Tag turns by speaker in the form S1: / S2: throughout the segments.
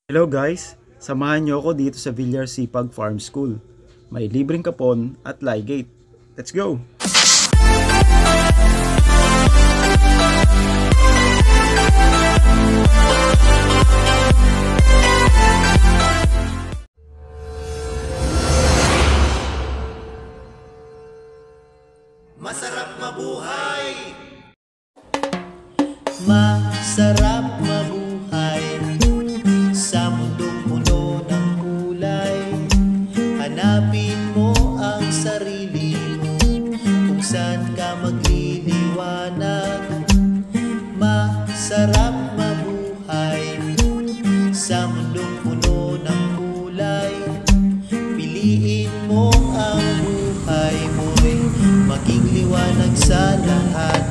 S1: Hello guys! Samahan niyo ako dito sa Villar Sipag Farm School. May libreng kapon at ligate. Let's go!
S2: Masarap mabuhay! Masarap mabuhay sa mundong puno ng kulay. Hanapin mo ang sarili mo kung saan ka magliliwanag. Masarap mabuhay sa mundong puno ng kulay. Piliin mo ang buhay mo'y maging liwanag sa lahat.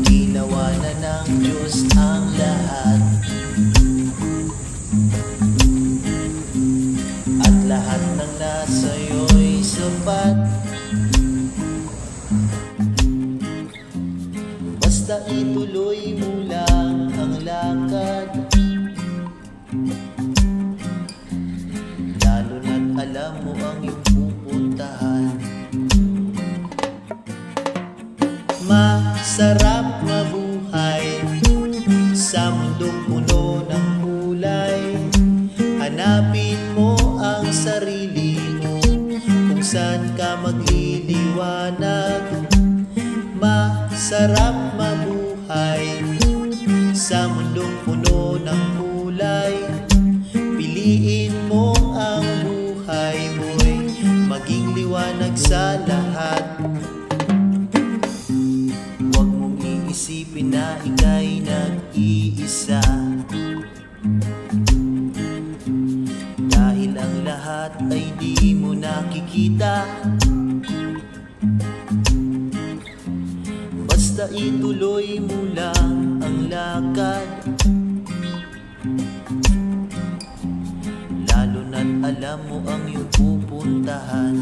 S2: Ginawa na ng Diyos ang lahat, at lahat ng nasa'yo'y sapat. Basta ituloy mo lang ang lakad, lalo na't alam mo ang iyong pupuntahan. Masarap mabuhay sa mundong puno ng kulay. Hanapin mo ang sarili mo kung saan ka magliliwanag. Masarap mabuhay sa mundong puno ng kulay. Piliin mo ang buhay mo'y maging liwanag sa lahat. Isipin na ika'y nag-iisa, dahil ang lahat ay di mo nakikita. Basta ituloy mo lang ang lakad, lalo na't alam mo ang iyong pupuntahan.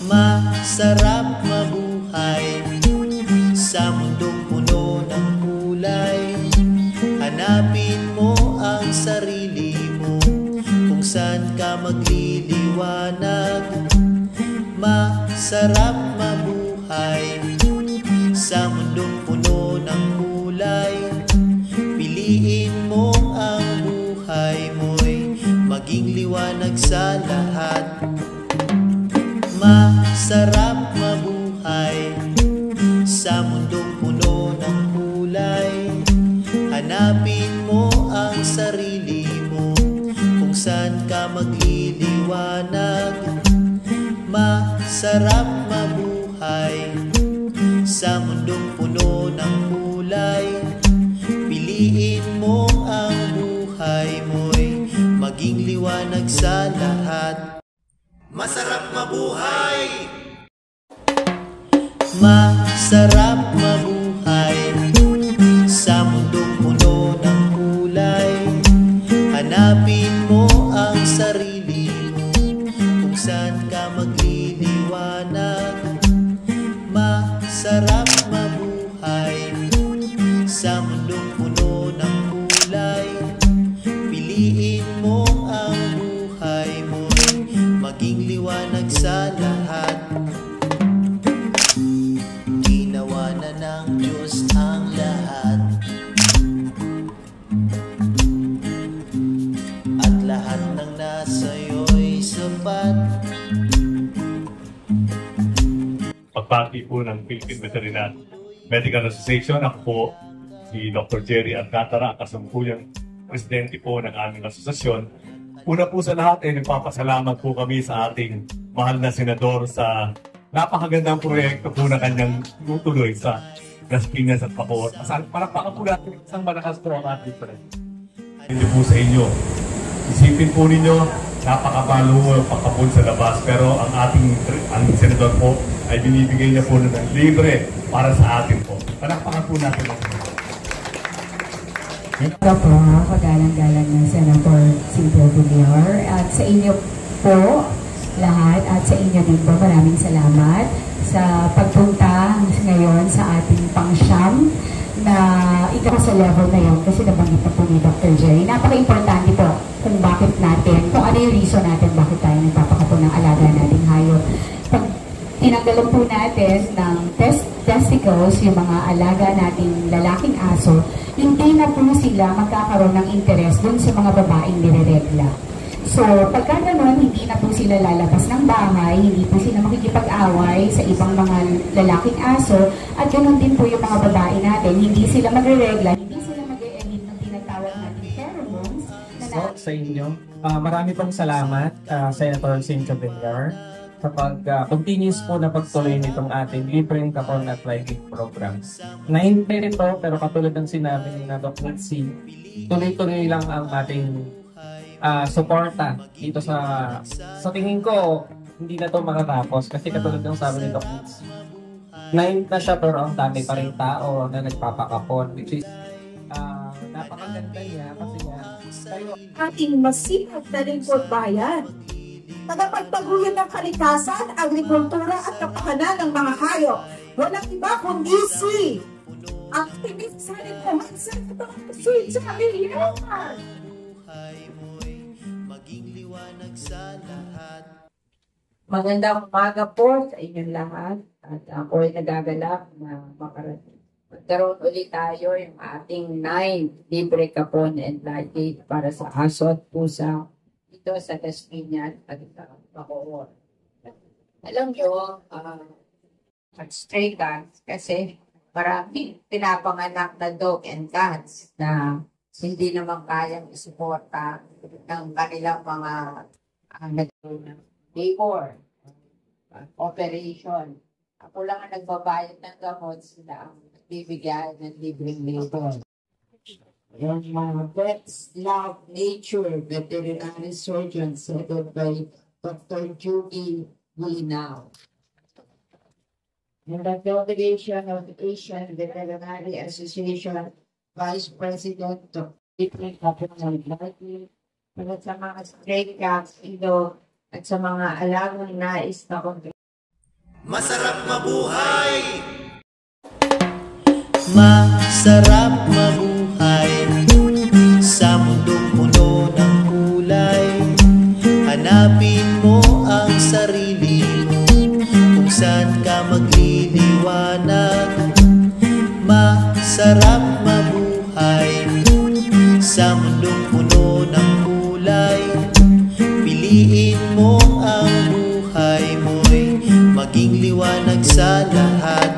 S2: Masarap mabuhay sa mundong puno ng kulay. Hanapin mo ang sarili mo kung saan ka magliliwanag. Masarap mabuhay sa mundong puno ng kulay. Piliin mo ang buhay mo'y maging liwanag sa lahat. Masarap mabuhay sa mundong puno ng kulay. Hanapin mo ang sarili mo kung saan ka magliliwanag. Masarap mabuhay sa mundong puno ng kulay. Piliin mo ang buhay mo'y maging liwanag sa lahat. Masarap mabuhay! Masarap mabuhay sa mundong puno ng kulay. Hanapin mo ang sarili mo kung saan ka magliliwanag. Masarap mabuhay sa mundong puno ng kulay. Piliin mo ang buhay mo maging liwanag sa lahat. Ginawa na ng Diyos ang lahat, at lahat ng nasa'yo'y sapat.
S3: Pagpati po ng Philippine Veterinary Medical Association, ako po si Dr. Jerry Alcantara, kasampuyang presidente po ng aming asosasyon. Una po sa lahat ay nagpapasalamat po kami sa ating mahal na senador sa napakagandang proyekto po na kanyang tutuloy sa Las Piñas at Bacoor. Palakpakan po natin isang malakas po ang ating presidente. Hindi po sa inyo. Isipin po ninyo, napakabalo pagkapon sa labas, pero ang senador po ay binibigay niya po ng libre para sa atin po. Palakpakan po natin ang senador.
S4: Ito po, pagalang-galang ng Senator Silvio Villar, at sa inyo po lahat at sa inyo din po maraming salamat sa pagpunta ngayon sa ating pang-siyam na ikaw sa level na yun, kasi nabanggit na po ni Dr. Jerry, napaka-importante po kung bakit natin, kung ano yung reason natin bakit tayo nagpapakapon ng alaga nating hayop. Pag tinanggalan po natin ng testicles, yung mga alaga nating lalaking aso, hindi na po sila magkakaroon ng interes dun sa mga babaeng nireregla. So, pagka gano'n, hindi na po sila lalabas ng bahay, hindi po sila makikipag-away sa ibang mga lalaking aso, at gano'n din po yung mga babae natin, hindi sila magre-regla, hindi sila mag-e-emit ng tinatawag natin pheromones.
S5: Sa inyo, marami pong salamat, Senator Cynthia Villar, sa continuous po na pagtuloy nitong ating libreng kapon at live program. Naintay ito, pero katulad ng sinabi ni na Dr. C, tuloy-tuloy lang ang ating suporta dito sa tingin ko hindi na to makatapos kasi katulad ng sabi ni Doc Mitz, 9 na siya pero ang dami pa rin tao na nagpapakapon, which is napakaganda niya kasi nga tayo
S6: ating masipag na lingkod bayan. Tagapagpaguyod ng kalikasan, agrikultura at kapakanan ng mga hayop. Walang iba kundi si activist sa lipunan sa Cynthia Villar.
S7: Magandang umaga po sa inyong lahat at ako ay nagagalak na magkaroon ulit tayo yung ating 9 libre kapon and lagate para sa aso at pusa dito sa Las Piñas at Bacoor. Alam nyo, stray cats kasi maraming pinapanganak na dog and cats na hindi naman kayang isuporta ng kanilang mga labor, operation. Ako lang ang nagbabayad ng gamot, sila ang bibigyan ng libreng labor. Yung mga vets love nature, veterinary surgeons, headed by Dr. Judy Linaw. And the Federation of Asian Veterinary Association Vice President of Different Capital Library, at sa mga stray cats, at sa mga alagang nais na
S2: Masarap mabuhay! Masarap mabuhay sa mundong puno ng kulay. Hanapin mo ang sarili mo kung saan ka magliliwanag. Masarap mabuhay sa mundong puno ng kulay. Piliin mo ang buhay mo'y maging liwanag sa lahat.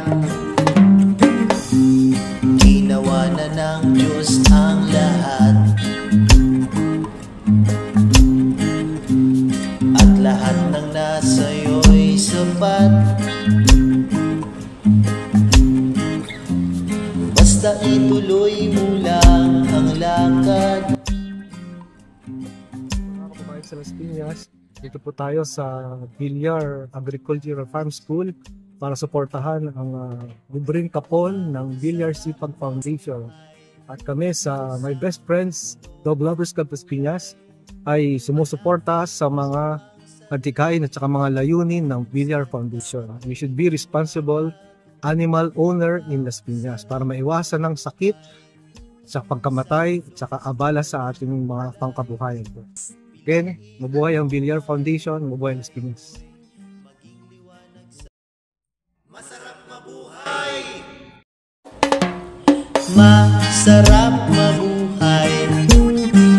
S2: Ginawa na ng Diyos ang lahat, at lahat ng nasa'yo'y sapat. Basta ituloy mo lang ang lakad.
S8: Sa Las Piñas, dito po tayo sa Villar Agricultural Farm School para suportahan ang libreng kapon ng Villar Sipag Foundation. At kami sa My Best Friends Dog Lovers Club Las Piñas ay sumusuporta sa mga adhikain at saka mga layunin ng Villar Foundation. We should be responsible animal owner in Las Piñas para maiwasan ng sakit sa pagkamatay at saka abala sa ating mga pangkabuhayan. Again, mabuhay ang Villar Foundation, mabuhay ang Las Piñas.
S2: Masarap mabuhay! Masarap mabuhay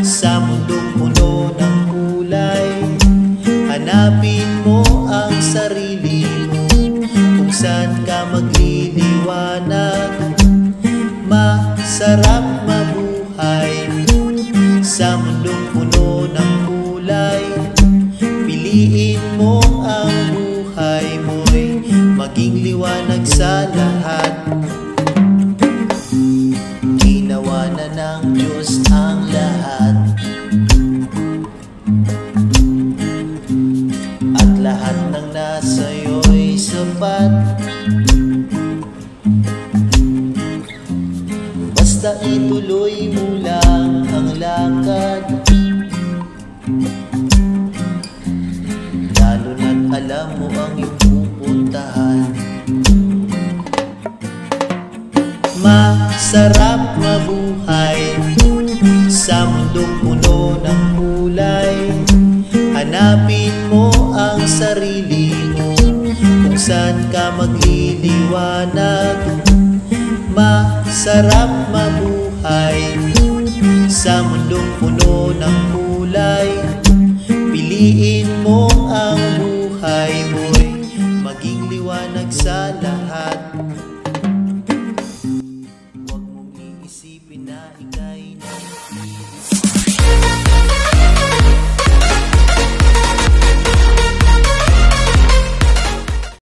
S2: sa mundong puno ng kulay. Hanapin mo ang sarili mo kung saan ka magliliwanag. Masarap mabuhay sa mundong puno ng kulay. Piliin mo ang buhay mo'y maging liwanag sa lahat. Ginawa na ng Diyos ang lahat, at lahat ng nasa'yo'y sapat. Basta ituloy mo lang ang lakad, lalo na't alam mo ang iyong pupuntahan. Masarap Hanapin mo ang sarili mo kung saan ka magliliwanag. Masarap mabuhay sa mundong puno ng kulay. Piliin